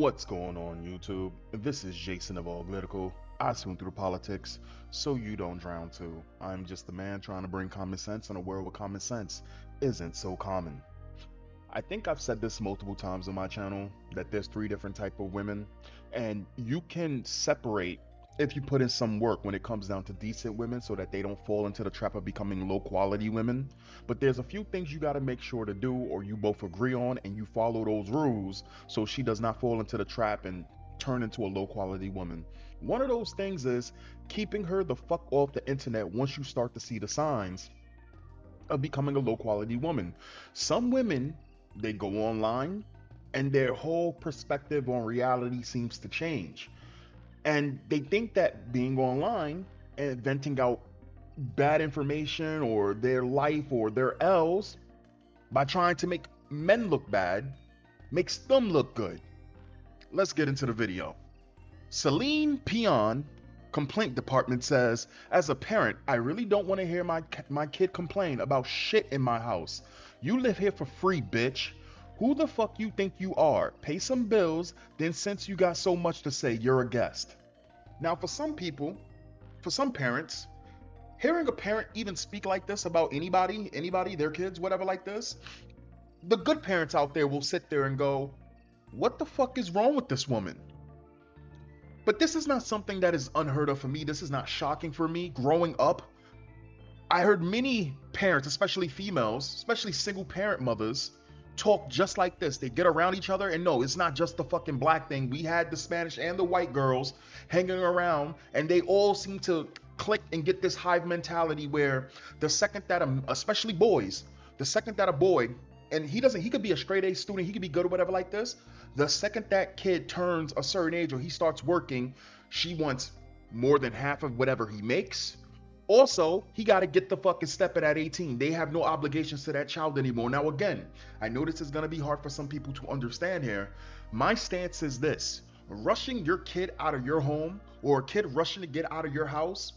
What's going on, YouTube? This is Jason of Auglitical. I swim through the politics so you don't drown too. I'm just a man trying to bring common sense in a world where common sense isn't so common. I think I've said this multiple times on my channel that there's three different type of women, and you can separate if you put in some work when it comes down to decent women so that they don't fall into the trap of becoming low quality women. But there's a few things you got to make sure to do or you both agree on and you follow those rules so she does not fall into the trap and turn into a low quality woman. One of those things is keeping her the fuck off the internet once you start to see the signs of becoming a low quality woman. Some women, they go online and their whole perspective on reality seems to change. And they think that being online and venting out bad information or their life or their L's by trying to make men look bad makes them look good. Let's get into the video. Celine Pion complaint department says, as a parent, I really don't want to hear my kid complain about shit in my house. You live here for free, bitch. Who the fuck you think you are? Pay some bills, then since you got so much to say, you're a guest. Now, for some people, for some parents, hearing a parent even speak like this about anybody, their kids, whatever like this, the good parents out there will sit there and go, what the fuck is wrong with this woman? But this is not something that is unheard of for me. This is not shocking for me. Growing up, I heard many parents, especially females, especially single parent mothers, talk just like this. They get around each other, and no, it's not just the fucking black thing. We had the Spanish and the white girls hanging around, and they all seem to click and get this hive mentality where the second that, especially boys, the second that a boy, and he could be a straight A student, he could be good or whatever like this, the second that kid turns a certain age or he starts working, she wants more than half of whatever he makes. Also, he got to get the fucking step at 18. They have no obligations to that child anymore. Now, again, I know this is going to be hard for some people to understand here. My stance is this. Rushing your kid out of your home or a kid rushing to get out of your house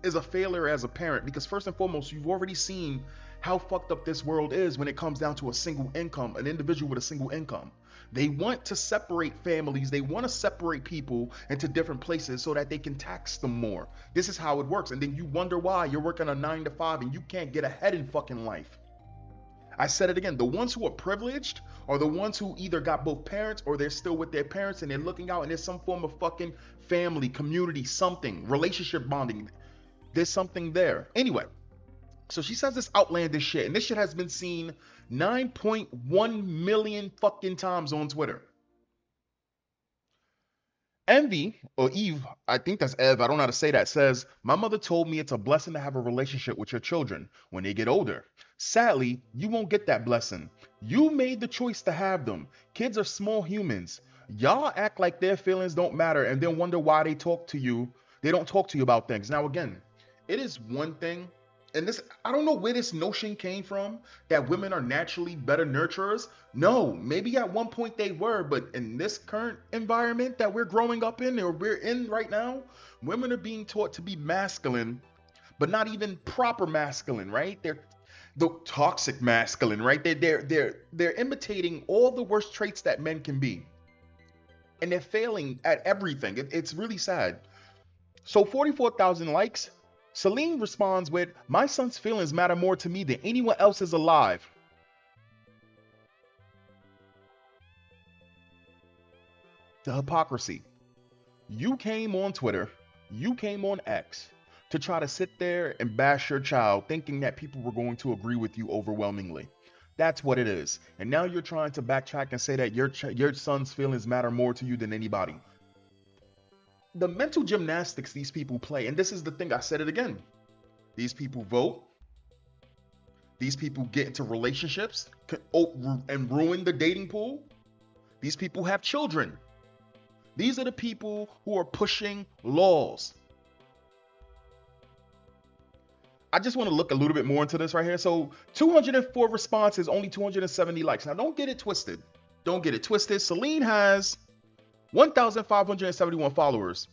is a failure as a parent because first and foremost, you've already seen how fucked up this world is when it comes down to a single income, an individual with a single income. They want to separate families. They want to separate people into different places so that they can tax them more. This is how it works. And then you wonder why you're working a 9 to 5 and you can't get ahead in fucking life. I said it again. The ones who are privileged are the ones who either got both parents or they're still with their parents and they're looking out and there's some form of fucking family, community, something, relationship bonding. There's something there. Anyway, so she says this outlandish shit, and this shit has been seen 9.1 million fucking times on Twitter. Envy, or Eve, I think that's Ev, I don't know how to say that, says, my mother told me it's a blessing to have a relationship with your children when they get older. Sadly, you won't get that blessing. You made the choice to have them. Kids are small humans. Y'all act like their feelings don't matter and then wonder why they don't talk to you about things. Now again, it is one thing, and this, I don't know where this notion came from, that women are naturally better nurturers. No, maybe at one point they were, but in this current environment that we're growing up in, or we're in right now, women are being taught to be masculine, but not even proper masculine, right? They're the toxic masculine, right? They're imitating all the worst traits that men can be. And they're failing at everything. It's really sad. So 44,000 likes. Celine responds with, my son's feelings matter more to me than anyone else's alive. The hypocrisy. You came on Twitter, you came on X to try to sit there and bash your child thinking that people were going to agree with you overwhelmingly. That's what it is. And now you're trying to backtrack and say that your son's feelings matter more to you than anybody. The mental gymnastics these people play, and this is the thing, I said it again. These people vote. These people get into relationships and ruin the dating pool. These people have children. These are the people who are pushing laws. I just want to look a little bit more into this right here. So 204 responses, only 270 likes. Now don't get it twisted. Don't get it twisted. Celine has 1,571 followers,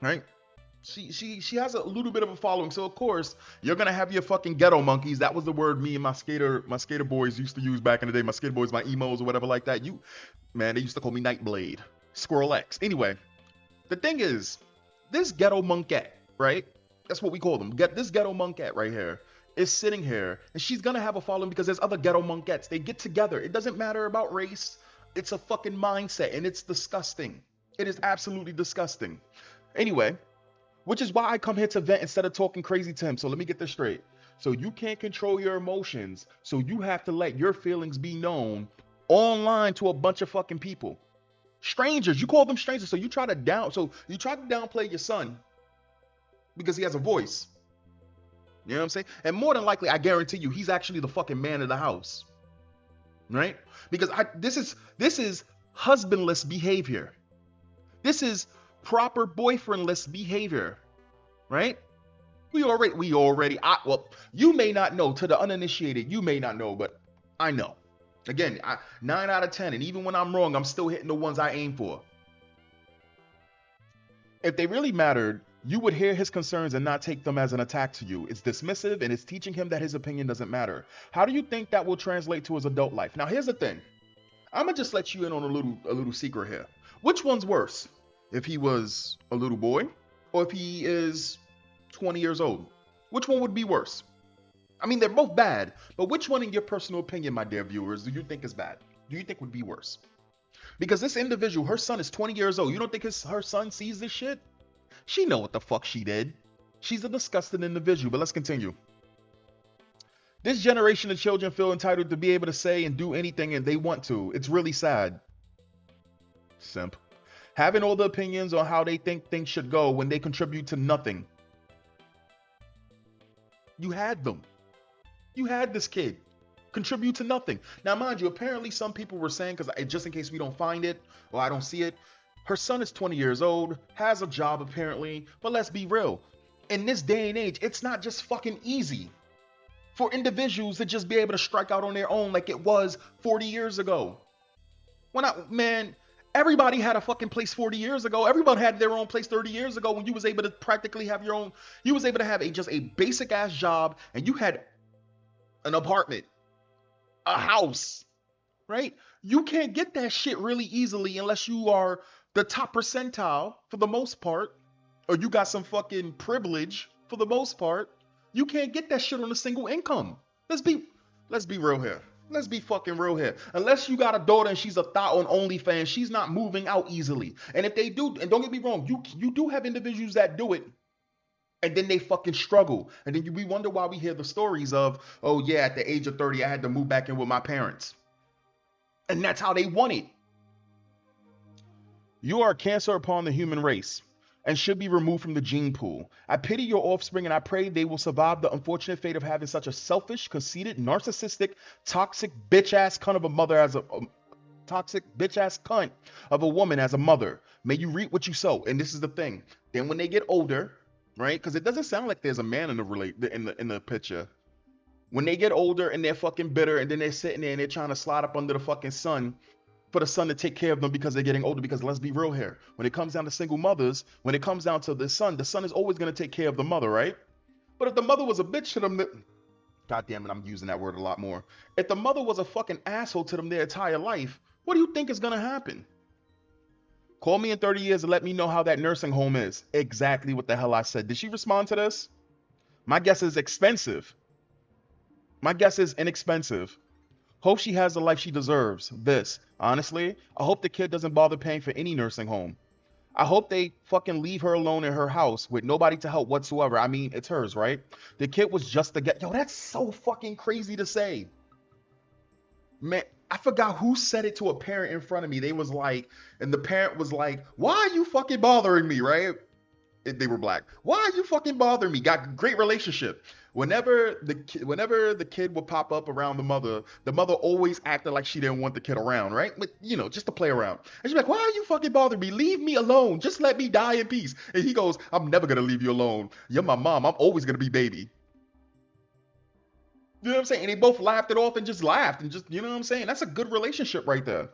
right? She has a little bit of a following. So of course you're gonna have your fucking ghetto monkeys. That was the word me and my skater boys used to use back in the day. My skater boys, my emos or whatever like that. Man, they used to call me Nightblade, Squirrel X. Anyway, the thing is, this ghetto monkette, right? That's what we call them. Get this ghetto monkette right here is sitting here, and she's gonna have a following because there's other ghetto monkettes. They get together. It doesn't matter about race. It's a fucking mindset, and it's disgusting. It is absolutely disgusting. Anyway, which is why I come here to vent instead of talking crazy to him. So let me get this straight. So you can't control your emotions, so you have to let your feelings be known online to a bunch of fucking people. Strangers, you call them strangers. So you try to downplay your son because he has a voice. You know what I'm saying? And more than likely, I guarantee you, he's actually the fucking man of the house. Right? Because this is husbandless behavior. This is proper boyfriendless behavior, right? Well, you may not know, to the uninitiated, you may not know, but I know. Again, 9 out of 10, and even when I'm wrong, I'm still hitting the ones I aim for. If they really mattered, you would hear his concerns and not take them as an attack to you. It's dismissive and it's teaching him that his opinion doesn't matter. How do you think that will translate to his adult life? Now, here's the thing. I'm gonna just let you in on a little secret here. Which one's worse? If he was a little boy or if he is 20 years old? Which one would be worse? I mean, they're both bad, but which one, in your personal opinion, my dear viewers, do you think is bad? Do you think would be worse? Because this individual, her son is 20 years old. You don't think her son sees this shit? She know what the fuck she did. She's a disgusting individual, but let's continue. This generation of children feel entitled to be able to say and do anything and they want to. It's really sad. Simp. Having all the opinions on how they think things should go when they contribute to nothing. You had them. You had this kid contribute to nothing. Now, mind you, apparently some people were saying, because just in case we don't find it or I don't see it, her son is 20 years old, has a job apparently, but let's be real. In this day and age, it's not just fucking easy for individuals to just be able to strike out on their own like it was 40 years ago. Man, everybody had a fucking place 40 years ago. Everybody had their own place 30 years ago when you was able to practically have your own. You was able to have just a basic ass job and you had an apartment, a house, right? You can't get that shit really easily unless you are the top percentile for the most part, or you got some fucking privilege for the most part. You can't get that shit on a single income. Let's be real here. Let's be fucking real here. Unless you got a daughter and she's a thought on OnlyFans, she's not moving out easily. And if they do, and don't get me wrong, you do have individuals that do it, and then they fucking struggle. And then we wonder why we hear the stories of, oh yeah, at the age of 30, I had to move back in with my parents. And that's how they want it. You are a cancer upon the human race and should be removed from the gene pool. I pity your offspring and I pray they will survive the unfortunate fate of having such a selfish, conceited, narcissistic, toxic bitch-ass cunt of a mother as a toxic bitch-ass cunt of a woman as a mother. May you reap what you sow. And this is the thing. Then when they get older, right? Because it doesn't sound like there's a man in the picture. When they get older and they're fucking bitter and then they're sitting there and they're trying to slide up under the fucking sun for the son to take care of them because they're getting older. Because let's be real here. When it comes down to single mothers, when it comes down to the son is always going to take care of the mother, right? But if the mother was a bitch to them, God damn it, I'm using that word a lot more. If the mother was a fucking asshole to them their entire life, what do you think is going to happen? Call me in 30 years and let me know how that nursing home is. Exactly what the hell I said. Did she respond to this? My guess is expensive. My guess is inexpensive. Hope she has the life she deserves. This. Honestly, I hope the kid doesn't bother paying for any nursing home. I hope they fucking leave her alone in her house with nobody to help whatsoever. I mean, it's hers, right? The kid was just Yo, that's so fucking crazy to say. Man, I forgot who said it to a parent in front of me. They was like, and the parent was like, why are you fucking bothering me, right? They were black. Why are you fucking bothering me? Got a great relationship. Whenever the kid would pop up around the mother always acted like she didn't want the kid around, right? But, just to play around. And she's like, why are you fucking bothering me? Leave me alone. Just let me die in peace. And he goes, I'm never going to leave you alone. You're my mom. I'm always going to be baby. You know what I'm saying? And they both laughed it off and just laughed and just, you know what I'm saying? That's a good relationship right there.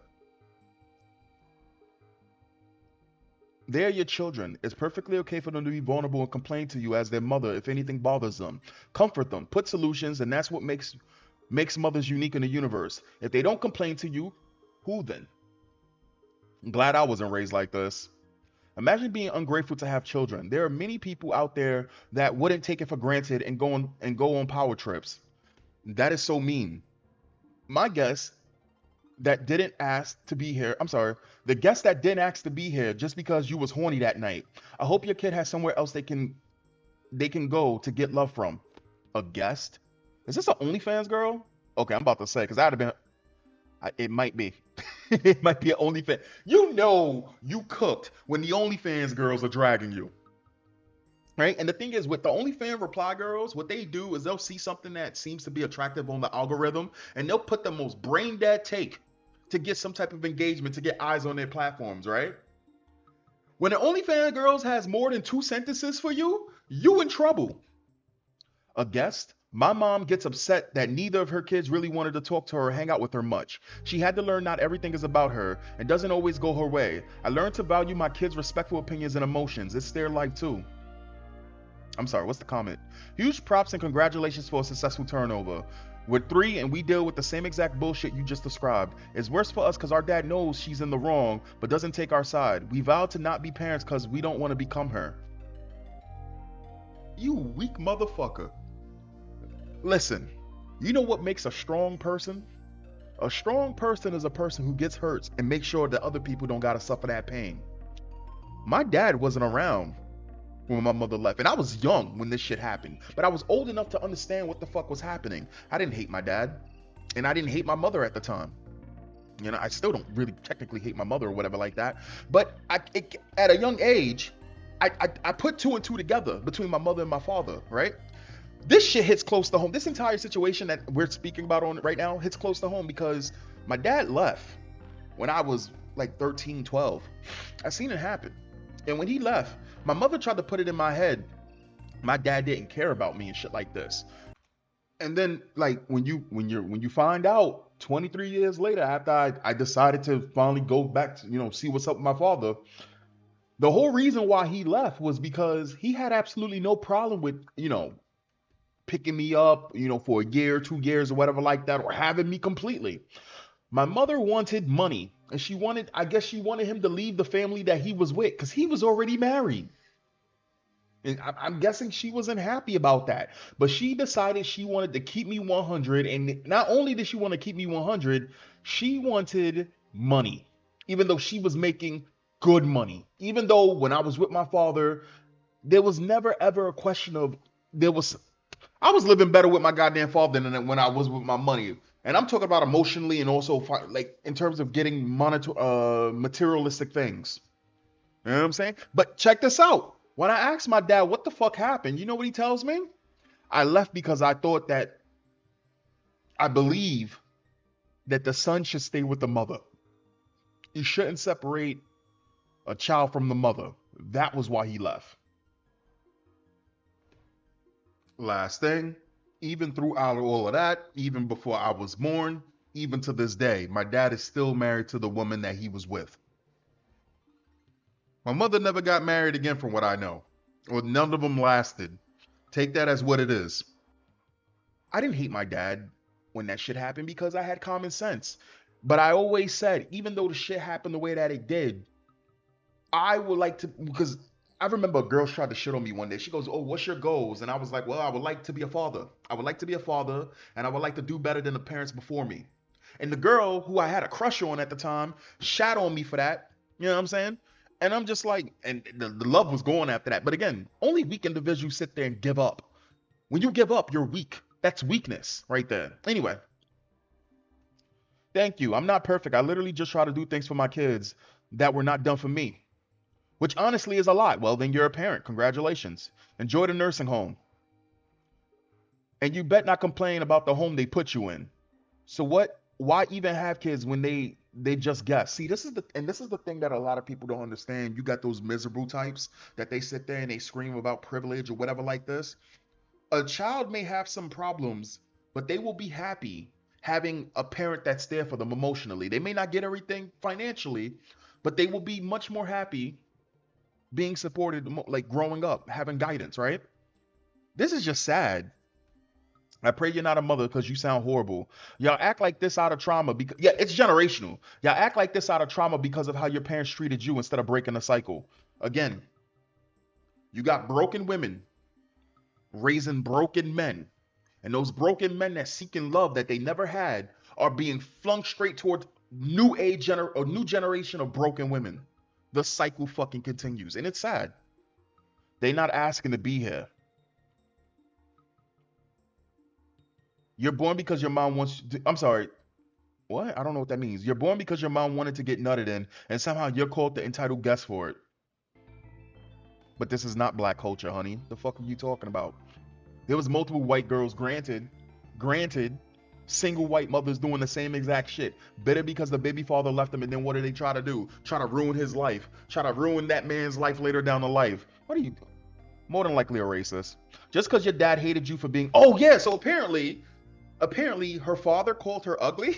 They're your children. It's perfectly okay for them to be vulnerable and complain to you as their mother if anything bothers them. Comfort them, put solutions, and that's what makes mothers unique in the universe. If they don't complain to you, who then? I'm glad I wasn't raised like this. Imagine being ungrateful to have children. There are many people out there that wouldn't take it for granted and go on power trips. That is so mean. My guess that didn't ask to be here. I'm sorry. The guest that didn't ask to be here just because you was horny that night. I hope your kid has somewhere else they can go to get love from. A guest? Is this an OnlyFans girl? Okay, I'm about to say because I'd have been. It might be. It might be an OnlyFans. You know you cooked when the OnlyFans girls are dragging you. Right? And the thing is, with the OnlyFans reply girls, what they do is they'll see something that seems to be attractive on the algorithm, and they'll put the most brain dead take to get some type of engagement, to get eyes on their platforms, right? When the OnlyFans girls has more than two sentences for you, you in trouble. A guest? My mom gets upset that neither of her kids really wanted to talk to her or hang out with her much. She had to learn not everything is about her and doesn't always go her way. I learned to value my kids' respectful opinions and emotions. It's their life too. I'm sorry, what's the comment? Huge props and congratulations for a successful turnover. We're three and we deal with the same exact bullshit you just described. It's worse for us because our dad knows she's in the wrong but doesn't take our side. We vowed to not be parents because we don't want to become her. You weak motherfucker. Listen, you know what makes a strong person? A strong person is a person who gets hurt and makes sure that other people don't gotta suffer that pain. My dad wasn't around when my mother left, and I was young when this shit happened, but I was old enough to understand what the fuck was happening. I didn't hate my dad, and I didn't hate my mother at the time. You know, I still don't really technically hate my mother or whatever like that, but at a young age, I put two and two together between my mother and my father, right? This shit hits close to home. This entire situation that we're speaking about on right now hits close to home because my dad left when I was like 13, 12. I seen it happen. And when he left, my mother tried to put it in my head my dad didn't care about me and shit like this. And then like when you find out 23 years later after I decided to finally go back to, see what's up with my father, the whole reason why he left was because he had absolutely no problem with, picking me up, for a year, 2 years, or whatever like that, or having me completely. My mother wanted money, and I guess she wanted him to leave the family that he was with, because he was already married. And I'm guessing she wasn't happy about that. But she decided she wanted to keep me 100. And not only did she want to keep me 100, she wanted money. Even though she was making good money. Even though when I was with my father, there was never ever a question of there was I was living better with my goddamn father than when I was with my money. And I'm talking about emotionally and also like in terms of getting materialistic things. You know what I'm saying? But check this out. When I asked my dad what the fuck happened, you know what he tells me? I left because I believe that the son should stay with the mother. You shouldn't separate a child from the mother. That was why he left. Last thing, even throughout all of that, even before I was born, even to this day, my dad is still married to the woman that he was with. My mother never got married again, from what I know. Or none of them lasted. Take that as what it is. I didn't hate my dad when that shit happened because I had common sense. But I always said, even though the shit happened the way that it did, I would like to, because I remember a girl tried to shit on me one day. She goes, "Oh, what's your goals?" And I was like, "Well, I would like to be a father. I would like to be a father, and I would like to do better than the parents before me." And the girl who I had a crush on at the time shat on me for that. You know what I'm saying? And I'm just like, and the love was going after that. But again, only weak individuals sit there and give up. When you give up, you're weak. That's weakness right there. Anyway, thank you. I'm not perfect. I literally just try to do things for my kids that were not done for me, which honestly is a lot. Well, then you're a parent. Congratulations. Enjoy the nursing home. And you bet not complain about the home they put you in. So what? Why even have kids when they just guess? See, this is the thing that a lot of people don't understand. You got those miserable types that they sit there and they scream about privilege or whatever like this. A child may have some problems, but they will be happy having a parent that's there for them emotionally. They may not get everything financially, but they will be much more happy being supported, like growing up, having guidance, right? This is just sad. I pray you're not a mother because you sound horrible. Y'all act like this out of trauma because yeah, it's generational. Y'all act like this out of trauma because of how your parents treated you instead of breaking the cycle. Again, you got broken women raising broken men. And those broken men that seeking love that they never had are being flung straight towards a new generation of broken women. The cycle fucking continues. And it's sad. They not asking to be here. You're born because your mom wants to, I'm sorry. What? I don't know what that means. You're born because your mom wanted to get nutted in, and somehow you're called the entitled guest for it. But this is not black culture, honey. The fuck are you talking about? There was multiple white girls, granted, single white mothers doing the same exact shit. Bitter because the baby father left them, and then what do they try to do? Try to ruin his life. Try to ruin that man's life later down the life. What are you? More than likely a racist. Just because your dad hated you for being. Oh yeah, so apparently her father called her ugly.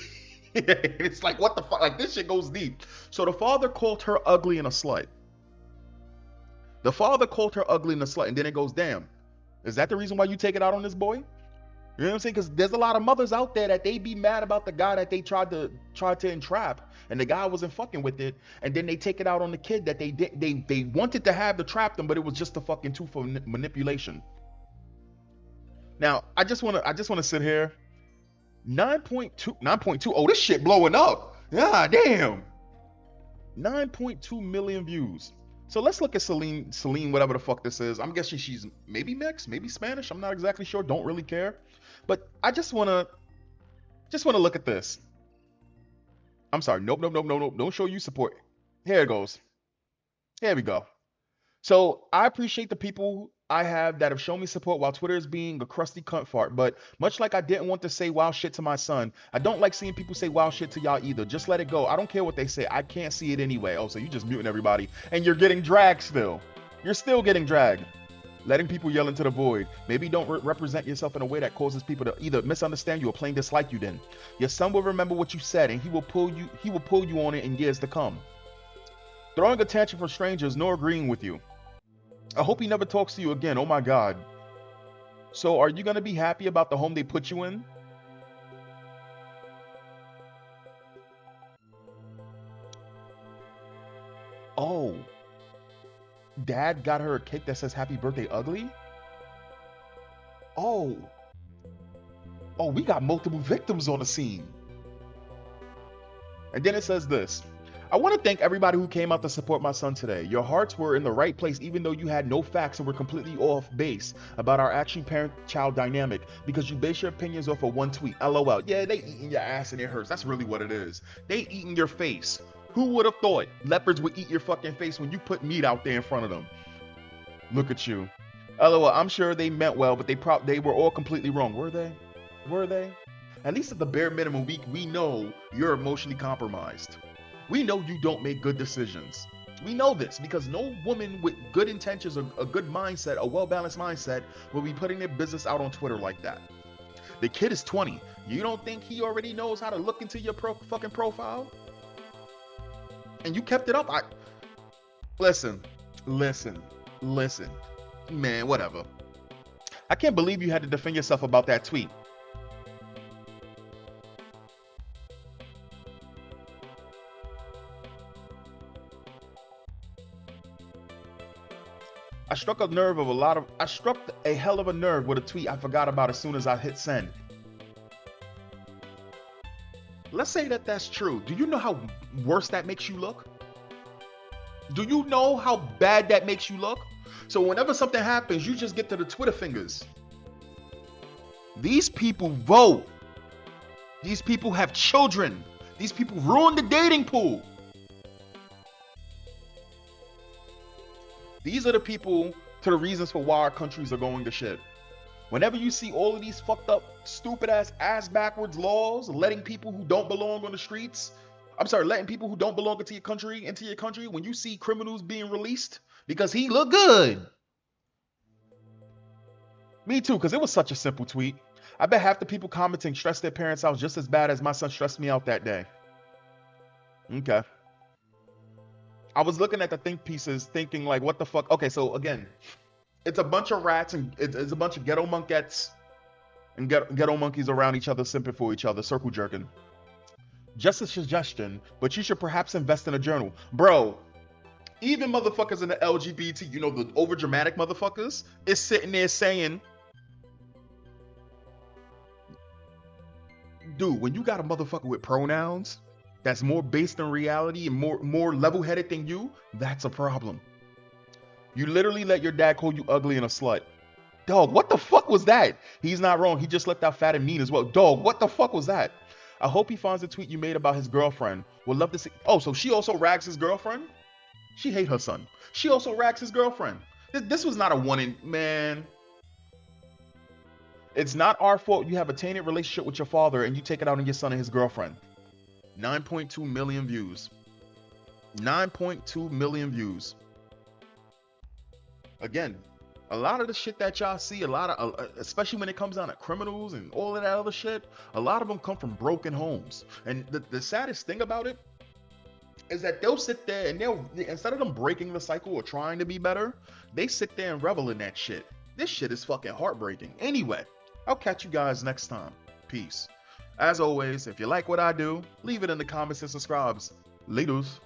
It's like what the fuck? Like this shit goes deep. So the father called her ugly and a slut. The father called her ugly and a slut, and then it goes, damn. Is that the reason why you take it out on this boy? You know what I'm saying? Because there's a lot of mothers out there that they be mad about the guy that they tried to entrap, and the guy wasn't fucking with it, and then they take it out on the kid that they wanted to have to trap them, but it was just a fucking tool for manipulation. Now I just wanna sit here. 9.2. Oh, this shit blowing up. Ah, damn. 9.2 million views. So let's look at Celine, whatever the fuck this is. I'm guessing she's maybe mixed, maybe Spanish. I'm not exactly sure. Don't really care. But I just wanna look at this. I'm sorry. Nope, nope, nope, nope, nope. Don't show you support. Here it goes. Here we go. So I appreciate the people I have that have shown me support while Twitter is being a crusty cunt fart. But much like I didn't want to say wild shit to my son, I don't like seeing people say wild shit to y'all either. Just let it go. I don't care what they say. I can't see it anyway. Oh, so you just muting everybody. And you're getting dragged still. You're still getting dragged. Letting people yell into the void. Maybe don't represent yourself in a way that causes people to either misunderstand you or plain dislike you then. Your son will remember what you said and he will pull you on it in years to come. Throwing attention for strangers, nor agreeing with you. I hope he never talks to you again. Oh my God. So are you going to be happy about the home they put you in? Oh, dad got her a cake that says happy birthday ugly? Oh, oh, we got multiple victims on the scene. And then it says this. I want to thank everybody who came out to support my son today. Your hearts were in the right place even though you had no facts and were completely off base about our actual parent-child dynamic because you base your opinions off of one tweet. LOL. Yeah, they eating your ass and it hurts. That's really what it is. They eating your face. Who would have thought leopards would eat your fucking face when you put meat out there in front of them? Look at you. LOL. I'm sure they meant well, but they were all completely wrong. Were they? Were they? At least at the bare minimum, we know you're emotionally compromised. We know you don't make good decisions. We know this because no woman with good intentions or a good mindset, a well-balanced mindset, will be putting their business out on Twitter like that. The kid is 20. You don't think he already knows how to look into your fucking profile? And you kept it up? Listen. Man, whatever. I can't believe you had to defend yourself about that tweet. I struck a hell of a nerve with a tweet I forgot about as soon as I hit send. Let's say that that's true. Do you know how worse that makes you look? Do you know how bad that makes you look? So whenever something happens, you just get to the Twitter fingers. These people vote. These people have children. These people ruin the dating pool. These are the people to the reasons for why our countries are going to shit. Whenever you see all of these fucked up, stupid ass backwards laws, letting people who don't belong on the streets, letting people who don't belong into your country, when you see criminals being released because he looked good. Me too, because it was such a simple tweet. I bet half the people commenting stressed their parents out just as bad as my son stressed me out that day. Okay. I was looking at the think pieces, thinking like, what the fuck? Okay, so again, it's a bunch of rats and it's a bunch of ghetto monkettes and ghetto monkeys around each other, simping for each other, circle jerking. Just a suggestion, but you should perhaps invest in a journal, bro. Even motherfuckers in the LGBT, you know, the over dramatic motherfuckers, is sitting there saying, dude, when you got a motherfucker with pronouns that's more based in reality and more level headed than you, that's a problem. You literally let your dad call you ugly and a slut. Dog, what the fuck was that? He's not wrong. He just left out fat and mean as well. Dog, what the fuck was that? I hope he finds the tweet you made about his girlfriend. Would love to see. Oh, so she also rags his girlfriend? She hate her son. She also rags his girlfriend. This was not a one in man. It's not our fault you have a tainted relationship with your father and you take it out on your son and his girlfriend. 9.2 million views. 9.2 million views. Again, a lot of the shit that y'all see, a lot of, especially when it comes down to criminals and all of that other shit, a lot of them come from broken homes. And the saddest thing about it is that they'll sit there and they'll, instead of them breaking the cycle or trying to be better, they sit there and revel in that shit. This shit is fucking heartbreaking. Anyway, I'll catch you guys next time. Peace. As always, if you like what I do, leave it in the comments and subscribes. Laters.